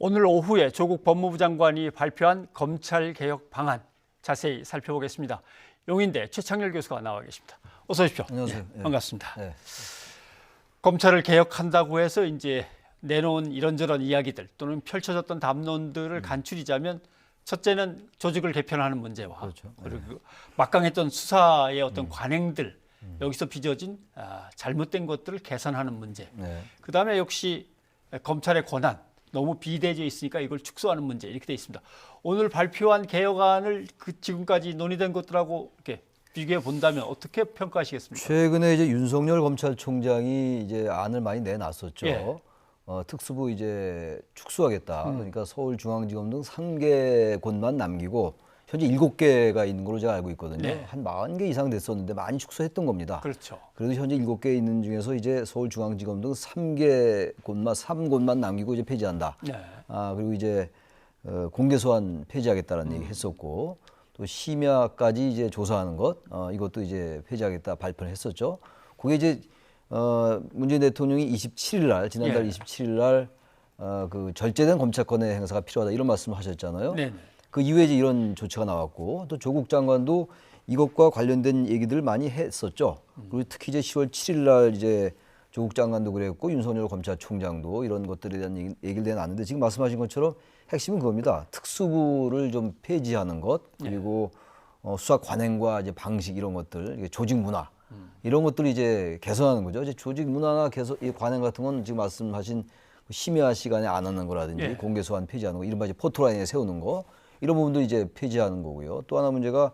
오늘 오후에 조국 법무부 장관이 발표한 검찰개혁 방안 자세히 살펴보겠습니다. 용인대 최창렬 교수가 나와 계십니다. 어서 오십시오. 안녕하세요. 예, 반갑습니다. 네. 검찰을 개혁한다고 해서 이제 내놓은 이런저런 이야기들 또는 펼쳐졌던 담론들을 간추리자면 첫째는 조직을 개편하는 문제와 그렇죠. 그리고 막강했던 수사의 어떤 관행들 여기서 빚어진 잘못된 것들을 개선하는 문제. 네. 그다음에 역시 검찰의 권한 너무 비대해져 있으니까 이걸 축소하는 문제 이렇게 돼 있습니다. 오늘 발표한 개혁안을 지금까지 논의된 것들하고 이렇게 비교해 본다면 어떻게 평가하시겠습니까? 최근에 이제 윤석열 검찰총장이 이제 안을 많이 내놨었죠. 예. 특수부 이제 축소하겠다. 그러니까 서울중앙지검 등 3개 곳만 남기고 현재 7개가 있는 걸로 제가 알고 있거든요. 네. 한 40개 이상 됐었는데 많이 축소했던 겁니다. 그렇죠. 그래도 현재 7개 있는 중에서 이제 서울중앙지검 등 3곳만 남기고 이제 폐지한다. 네. 그리고 이제 공개소환 폐지하겠다는 얘기 했었고 또 심야까지 이제 조사하는 것 이것도 이제 폐지하겠다 발표를 했었죠. 그게 이제 문재인 대통령이 27일 날 지난달 예. 27일 날 그 절제된 검찰권의 행사가 필요하다 이런 말씀을 하셨잖아요. 네. 그 이후에 이제 이런 조치가 나왔고 또 조국 장관도 이것과 관련된 얘기들을 많이 했었죠. 그리고 특히 이제 10월 7일 날 이제 조국 장관도 그랬고 윤석열 검찰총장도 이런 것들에 대한 얘기를 내놨는데 지금 말씀하신 것처럼 핵심은 그겁니다. 특수부를 좀 폐지하는 것 그리고 수사 관행과 이제 방식 이런 것들, 조직 문화 이런 것들을 이제 개선하는 거죠. 이제 조직 문화나 개선, 이 관행 같은 건 지금 말씀하신 심야 시간에 안 하는 거라든지 예. 공개 소환 폐지하는 거, 이른바 이제 포토라인에 세우는 거 이런 부분도 이제 폐지하는 거고요. 또 하나 문제가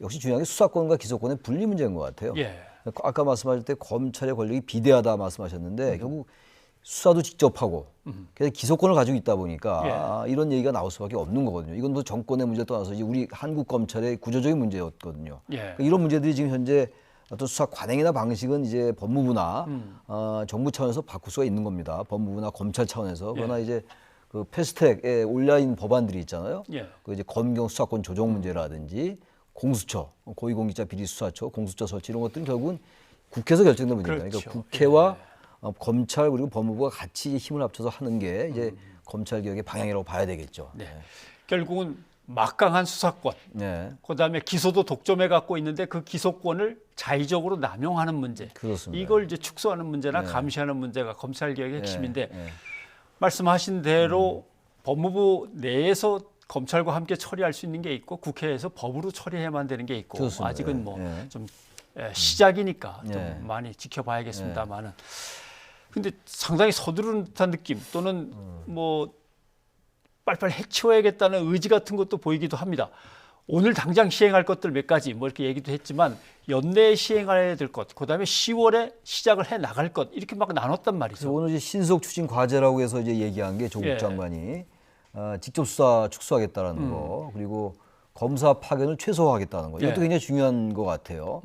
역시 중요한 게 수사권과 기소권의 분리 문제인 것 같아요. 예. 아까 말씀하실 때 검찰의 권력이 비대하다 말씀하셨는데 결국 수사도 직접 하고 그래서 기소권을 가지고 있다 보니까 이런 얘기가 나올 수밖에 없는 거거든요. 이건 뭐 정권의 문제 떠나서 이제 우리 한국 검찰의 구조적인 문제였거든요. 예. 그러니까 이런 문제들이 지금 현재 어떤 수사 관행이나 방식은 이제 법무부나 정부 차원에서 바꿀 수가 있는 겁니다. 법무부나 검찰 차원에서. 그러나 이제 그 패스트트랙에 올려 있는 법안들이 있잖아요. 예. 그 이제 검경 수사권 조정 문제라든지 공수처, 고위공직자 비리 수사처, 공수처 설치 이런 것들은 결국은 국회에서 결정된 문제입니다. 그렇죠. 그러니까 국회와 검찰 그리고 법무부가 같이 힘을 합쳐서 하는 게 이제 검찰 개혁의 방향이라고 봐야 되겠죠. 네. 결국은 막강한 수사권, 네. 그다음에 기소도 독점해 갖고 있는데 그 기소권을 자의적으로 남용하는 문제. 그렇습니다. 이걸 이제 축소하는 문제나 감시하는 문제가 검찰 개혁의 핵심인데 네. 말씀하신 대로 법무부 내에서 검찰과 함께 처리할 수 있는 게 있고 국회에서 법으로 처리해야만 되는 게 있고 그렇습니다. 아직은 뭐 예. 좀 시작이니까 예. 좀 많이 지켜봐야겠습니다만은 근데 상당히 서두른 듯한 느낌 또는 뭐 빨리빨리 해치워야겠다는 의지 같은 것도 보이기도 합니다. 오늘 당장 시행할 것들 몇 가지 뭐 이렇게 얘기도 했지만 연내에 시행해야 될 것, 그다음에 10월에 시작을 해 나갈 것 이렇게 막 나눴단 그래서 말이죠. 오늘 이제 신속 추진 과제라고 해서 이제 얘기한 게 조국 예. 장관이 직접 수사 축소하겠다라는 거 그리고 검사 파견을 최소화하겠다는 거 이것도 예. 굉장히 중요한 것 같아요.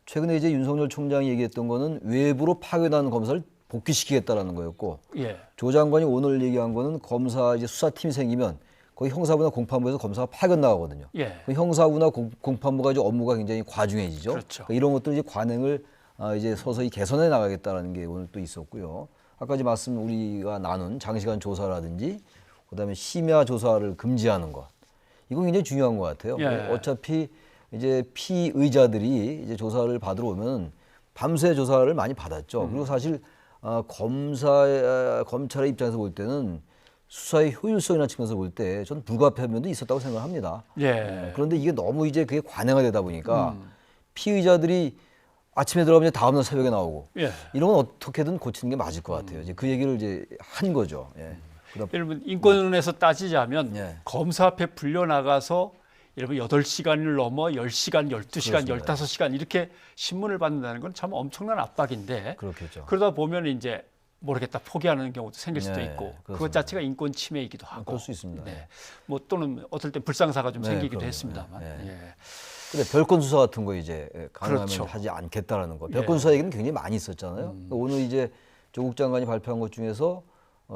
최근에 이제 윤석열 총장이 얘기했던 거는 외부로 파견하는 검사를 복귀시키겠다라는 거였고 예. 조 장관이 오늘 얘기한 거는 검사 이제 수사팀이 생기면 거기 형사부나 공판부에서 검사가 파견 나가거든요. 예. 그 형사부나 공판부가 이제 업무가 굉장히 과중해지죠. 그렇죠. 그러니까 이런 것들 이제 관행을 이제 서서히 개선해 나가겠다라는 게 오늘 또 있었고요. 아까 이제 말씀 우리가 나눈 장시간 조사라든지 그다음에 심야 조사를 금지하는 것 이건 굉장히 중요한 것 같아요. 예. 어차피 이제 피의자들이 이제 조사를 받으러 오면 밤새 조사를 많이 받았죠. 그리고 사실 검찰의 입장에서 볼 때는 수사의 효율성이나 측면에서 볼 때 전 불가피한 면도 있었다고 생각합니다. 예. 그런데 이게 너무 이제 그게 관행화되다 보니까 피의자들이 아침에 들어가면 다음날 새벽에 나오고 예. 이런 건 어떻게든 고치는 게 맞을 것 같아요. 이제 그 얘기를 이제 한 거죠. 예. 그다음 여러분 인권론에서 따지자면 예. 검사 앞에 불려나가서 여러분 8시간을 넘어 10시간, 12시간, 그렇습니다. 15시간 이렇게 신문을 받는다는 건 참 엄청난 압박인데 그렇겠죠. 그러다 보면 이제 모르겠다 포기하는 경우도 생길 수도 네, 있고 그것 그렇습니다. 자체가 인권 침해이기도 하고 그럴 수 있습니다. 네. 뭐 또는 어떨 때 불상사가 좀 네, 생기기도 그럼요. 했습니다만 네, 네. 예. 근데 별건 수사 같은 거 이제 가능하면 그렇죠. 하지 않겠다라는 거. 별건 수사 얘기는 굉장히 많이 있었잖아요. 그러니까 오늘 이제 조국 장관이 발표한 것 중에서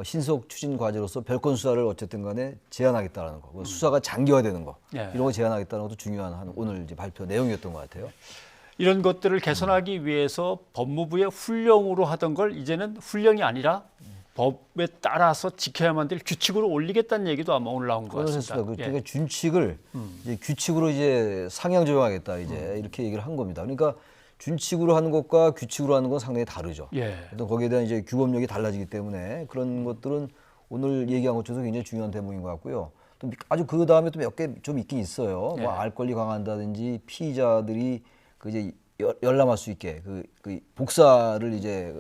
신속 추진 과제로서 별건 수사를 어쨌든 간에 제한하겠다라는 거. 수사가 장기화되는 거. 예. 이런 거 제한하겠다는 것도 중요한 오늘 이제 발표 내용이었던 것 같아요. 이런 것들을 개선하기 위해서 법무부의 훈령으로 하던 걸 이제는 훈령이 아니라 법에 따라서 지켜야만 될 규칙으로 올리겠다는 얘기도 아마 오늘 나온 것 같습니다. 그러니까 준칙을 이제 규칙으로 이제 상향 조정하겠다 이제 이렇게 얘기를 한 겁니다. 그러니까 준칙으로 하는 것과 규칙으로 하는 건 상당히 다르죠. 예. 또 거기에 대한 이제 규범력이 달라지기 때문에 그런 것들은 오늘 얘기한 것 중에서 굉장히 중요한 대목인 것 같고요. 또 아주 그 다음에 또 몇 개 좀 있긴 있어요. 예. 뭐 알 권리 강화한다든지 피의자들이 그 이제 열람할 수 있게 그 복사를 이제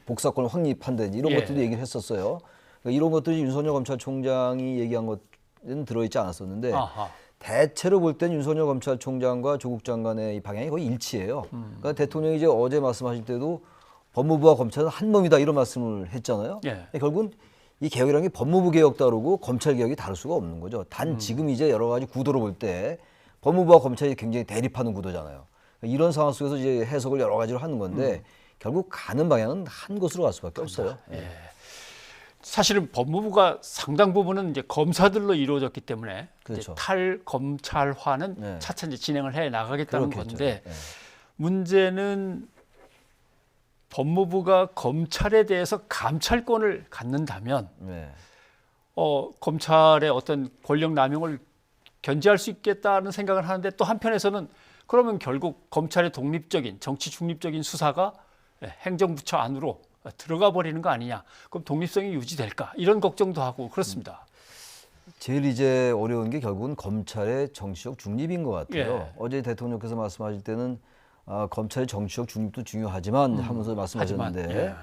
복사권을 확립한다든지 이런 예. 것들도 얘기를 했었어요. 그러니까 이런 것들이 윤석열 검찰총장이 얘기한 것은 들어있지 않았었는데 아하. 대체로 볼 땐 윤석열 검찰총장과 조국 장관의 이 방향이 거의 일치해요. 그러니까 대통령이 이제 어제 말씀하실 때도 법무부와 검찰은 한 몸이다 이런 말씀을 했잖아요. 예. 결국은 이 개혁이라는 게 법무부 개혁 다르고 검찰 개혁이 다를 수가 없는 거죠. 단 지금 이제 여러 가지 구도로 볼 때 법무부와 검찰이 굉장히 대립하는 구도잖아요. 이런 상황 속에서 이제 해석을 여러 가지로 하는 건데 결국 가는 방향은 한 곳으로 갈 수밖에 없어요. 예. 사실은 법무부가 상당 부분은 이제 검사들로 이루어졌기 때문에 그렇죠. 이제 탈검찰화는 네. 차차 이제 진행을 해 나가겠다는 그렇겠죠. 건데 네. 문제는 법무부가 검찰에 대해서 감찰권을 갖는다면 네. 검찰의 어떤 권력 남용을 견제할 수 있겠다는 생각을 하는데 또 한편에서는 그러면 결국 검찰의 독립적인 정치 중립적인 수사가 행정부처 안으로 들어가 버리는 거 아니냐. 그럼 독립성이 유지될까? 이런 걱정도 하고 그렇습니다. 제일 이제 어려운 게 결국은 검찰의 정치적 중립인 것 같아요. 예. 어제 대통령께서 말씀하실 때는 검찰의 정치적 중립도 중요하지만 하면서 말씀하셨는데 하지만, 예.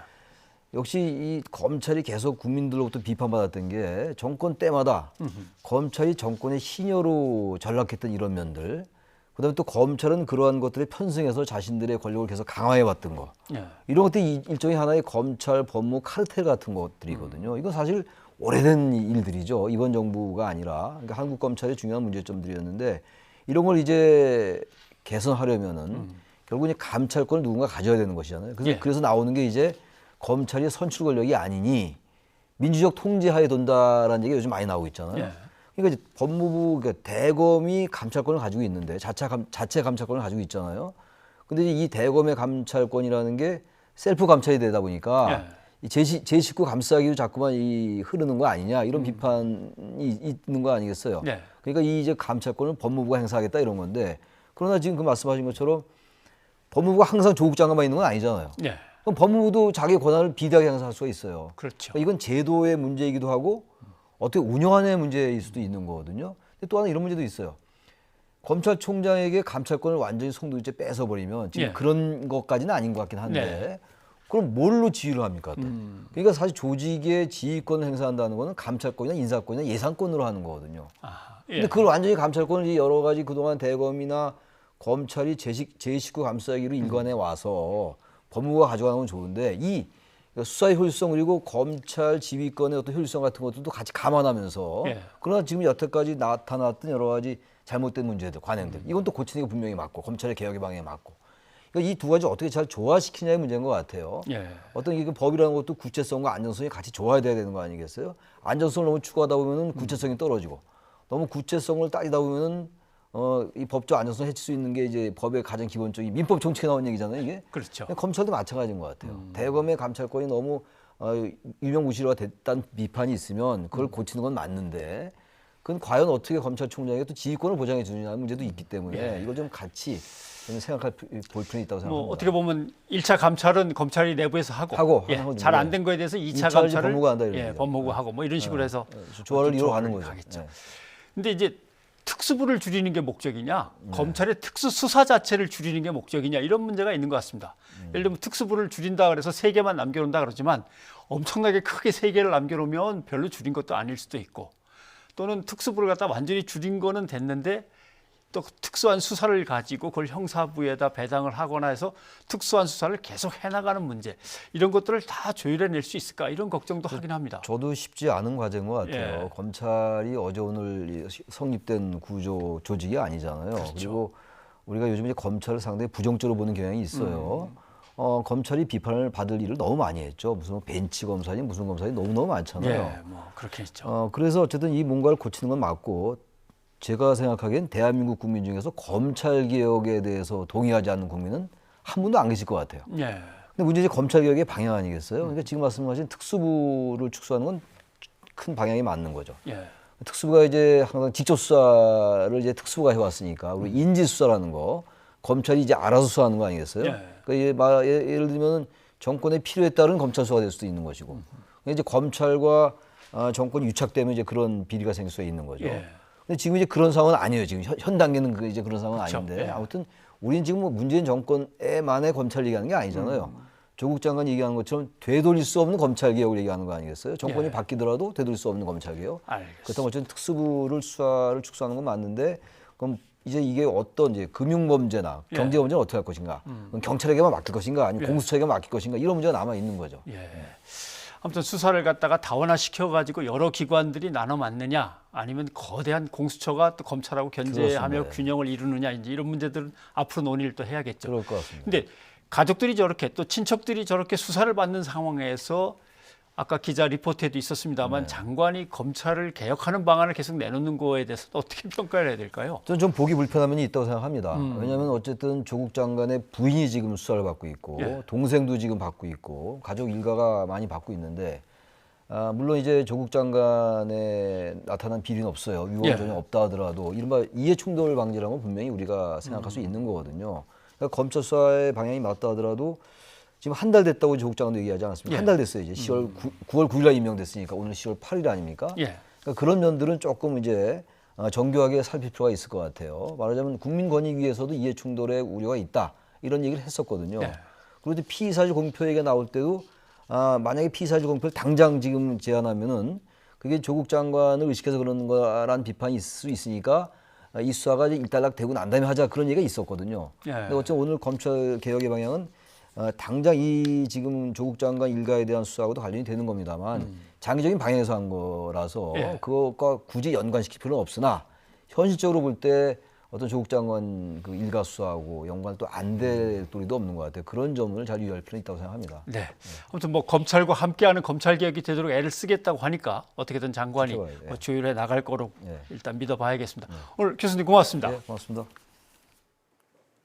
역시 이 검찰이 계속 국민들로부터 비판받았던 게 정권 때마다 검찰이 정권의 희녀로 전락했던 이런 면들, 그다음에 또 검찰은 그러한 것들에 편승해서 자신들의 권력을 계속 강화해왔던 거, 예. 이런 것들이 일종의 하나의 검찰 법무 카르텔 같은 것들이거든요. 이건 사실 오래된 일들이죠. 이번 정부가 아니라 그러니까 한국 검찰의 중요한 문제점들이었는데 이런 걸 이제 개선하려면은 결국 이제 감찰권을 누군가 가져야 되는 것이잖아요. 그래서, 예. 그래서 나오는 게 이제 검찰이 선출 권력이 아니니 민주적 통제하에 돈다라는 얘기가 요즘 많이 나오고 있잖아요. 예. 그러니까 이제 법무부 그러니까 대검이 감찰권을 가지고 있는데 자체 감찰권을 가지고 있잖아요. 근데 이제 이 대검의 감찰권이라는 게 셀프 감찰이 되다 보니까 이 제 식구 감싸기로 자꾸만 이 흐르는 거 아니냐 이런 비판이 있는 거 아니겠어요. 네. 그러니까 이 이제 감찰권을 법무부가 행사하겠다 이런 건데 그러나 지금 그 말씀하신 것처럼 법무부가 항상 조국 장관만 있는 건 아니잖아요. 예. 그럼 법무부도 자기 권한을 비대하게 행사할 수가 있어요. 그렇죠. 그러니까 이건 제도의 문제이기도 하고 어떻게 운영하는 문제일 수도 있는 거거든요. 근데 또 하나 이런 문제도 있어요. 검찰총장에게 감찰권을 완전히 송두리째 뺏어버리면 지금 예. 그런 것까지는 아닌 것 같긴 한데 네. 그럼 뭘로 지휘를 합니까? 또? 그러니까 사실 조직의 지휘권을 행사한다는 거는 감찰권이나 인사권이나 예산권으로 하는 거거든요. 아, 예. 근데 그걸 완전히 감찰권을 여러 가지 그동안 대검이나 검찰이 제 식구 감싸기로 일관해 와서 법무부가 가져가는 건 좋은데 이 수사의 효율성 그리고 검찰 지휘권의 어떤 효율성 같은 것들도 같이 감안하면서 예. 그러나 지금 여태까지 나타났던 여러 가지 잘못된 문제들, 관행들 이건 또 고치는 게 분명히 맞고 검찰의 개혁의 방향에 맞고 그러니까 이 두 가지 어떻게 잘 조화시키냐의 문제인 것 같아요. 예. 어떤 이게 법이라는 것도 구체성과 안전성이 같이 조화해야 되는 거 아니겠어요? 안전성을 너무 추구하다 보면은 구체성이 떨어지고 너무 구체성을 따지다 보면은 이 법적 안전성을 해칠 수 있는 게 이제 법의 가장 기본적인 민법 정책에 나온 얘기잖아요, 이게. 그렇죠. 검찰도 마찬가지인 것 같아요. 대검의 감찰권이 너무 유명무실화가 됐다는 비판이 있으면 그걸 고치는 건 맞는데 그건 과연 어떻게 검찰총장에게 또 지휘권을 보장해 주느냐는 문제도 있기 때문에 이걸 좀 같이 저는 생각할 볼 필요는 있다고 생각합니다. 뭐 어떻게 보면 1차 감찰은 검찰이 내부에서 하고 잘 안 된 거에 대해서 2차 감찰을 법무부가 한다 이런 얘기죠. 법무부가 하고 뭐 이런 식으로 해서 조화를 이루어가는 거죠. 가겠죠. 네. 근데 이제 특수부를 줄이는 게 목적이냐, 검찰의 특수 수사 자체를 줄이는 게 목적이냐 이런 문제가 있는 것 같습니다. 예를 들면 특수부를 줄인다 그래서 3개만 남겨놓는다 그러지만 엄청나게 크게 3개를 남겨놓으면 별로 줄인 것도 아닐 수도 있고 또는 특수부를 갖다 완전히 줄인 거는 됐는데 또 특수한 수사를 가지고 그걸 형사부에다 배당을 하거나 해서 특수한 수사를 계속 해나가는 문제 이런 것들을 다 조율해낼 수 있을까 이런 걱정도 하긴 합니다. 저도 쉽지 않은 과제인 것 같아요. 예. 검찰이 어제 오늘 성립된 구조 조직이 아니잖아요. 그렇죠. 그리고 우리가 요즘 이제 검찰을 상당히 부정적으로 보는 경향이 있어요. 검찰이 비판을 받을 일을 너무 많이 했죠. 무슨 벤치 검사니 무슨 검사니 너무너무 많잖아요. 예, 뭐 그렇게 했죠. 그래서 어쨌든 이 뭔가를 고치는 건 맞고 제가 생각하기엔 대한민국 국민 중에서 검찰 개혁에 대해서 동의하지 않는 국민은 한 분도 안 계실 것 같아요. 예. 근데 문제는 검찰 개혁의 방향 아니겠어요? 그러니까 지금 말씀하신 특수부를 축소하는 건 큰 방향이 맞는 거죠. 예. 특수부가 이제 항상 직접 수사를 이제 특수부가 해왔으니까 우리 인지 수사라는 거 검찰이 이제 알아서 수사하는 거 아니겠어요? 예. 그러니까 예를 들면 정권의 필요에 따른 검찰 수사가 될 수도 있는 것이고, 이제 검찰과 정권이 유착되면 이제 그런 비리가 생길 수 있는 거죠. 예. 근데 지금 이제 그런 상황은 아니에요. 지금 현 단계는 이제 그런 상황은 그렇죠. 아닌데 예. 아무튼 우리는 지금 뭐 문재인 정권에만의 검찰 얘기하는 게 아니잖아요. 조국 장관 얘기하는 것처럼 되돌릴 수 없는 검찰 개혁을 얘기하는 거 아니겠어요? 정권이 예. 바뀌더라도 되돌릴 수 없는 검찰 개혁. 알겠습니다. 그렇다면 어쨌든 특수부를 수사를 축소하는 건 맞는데 그럼 이제 이게 어떤 이제 금융범죄나 예. 경제범죄는 어떻게 할 것인가? 그럼 경찰에게만 맡길 것인가? 아니면 예. 공수처에게 맡길 것인가? 이런 문제가 남아 있는 거죠. 예. 아무튼 수사를 갖다가 다원화 시켜가지고 여러 기관들이 나눠 맡느냐, 아니면 거대한 공수처가 또 검찰하고 견제하며 그렇습니다. 균형을 이루느냐, 이제 이런 문제들은 앞으로 논의를 또 해야겠죠. 그럴 것 같습니다. 근데 가족들이 저렇게 또 친척들이 저렇게 수사를 받는 상황에서 아까 기자 리포트에도 있었습니다만 장관이 검찰을 개혁하는 방안을 계속 내놓는 거에 대해서 어떻게 평가를 해야 될까요? 저는 좀 보기 불편한 면이 있다고 생각합니다. 왜냐하면 어쨌든 조국 장관의 부인이 지금 수사를 받고 있고 예. 동생도 지금 받고 있고 가족 일가가 많이 받고 있는데 물론 이제 조국 장관에 나타난 비리는 없어요. 유언 예. 전혀 없다 하더라도 이른바 이해충돌 방지라는 건 분명히 우리가 생각할 수 있는 거거든요. 그러니까 검찰 수사의 방향이 맞다 하더라도 지금 한 달 됐다고 조국 장관도 얘기하지 않았습니까? 예. 한 달 됐어요. 이제 9월 9일 날 임명됐으니까 오늘 10월 8일 아닙니까? 예. 그러니까 그런 면들은 조금 이제 정교하게 살필 필요가 있을 것 같아요. 말하자면 국민권익위에서도 이해충돌의 우려가 있다 이런 얘기를 했었거든요. 네. 그리고 피의사실 공표 얘기가 나올 때도 만약에 피의사실 공표를 당장 지금 제안하면은 그게 조국 장관을 의식해서 그런 거란 비판이 있을 수 있으니까 이 수사가 이제 일단락되고 난 다음에 하자 그런 얘기가 있었거든요. 예. 근데 어쨌든 오늘 검찰 개혁의 방향은 당장 이 지금 조국 장관 일가에 대한 수사하고도 관련이 되는 겁니다만 장기적인 방향에서 한 거라서 예. 그것과 굳이 연관시킬 필요는 없으나 현실적으로 볼 때 어떤 조국 장관 그 일가 수사하고 연관 또 안 될 도리도 없는 것 같아요. 그런 점을 잘 유의할 필요는 있다고 생각합니다. 네. 아무튼 뭐 검찰과 함께하는 검찰 개혁이 되도록 애를 쓰겠다고 하니까 어떻게든 장관이 지켜봐야 돼요. 뭐 조율해 나갈 거로 예. 일단 믿어봐야겠습니다. 오늘 교수님 고맙습니다. 네, 고맙습니다.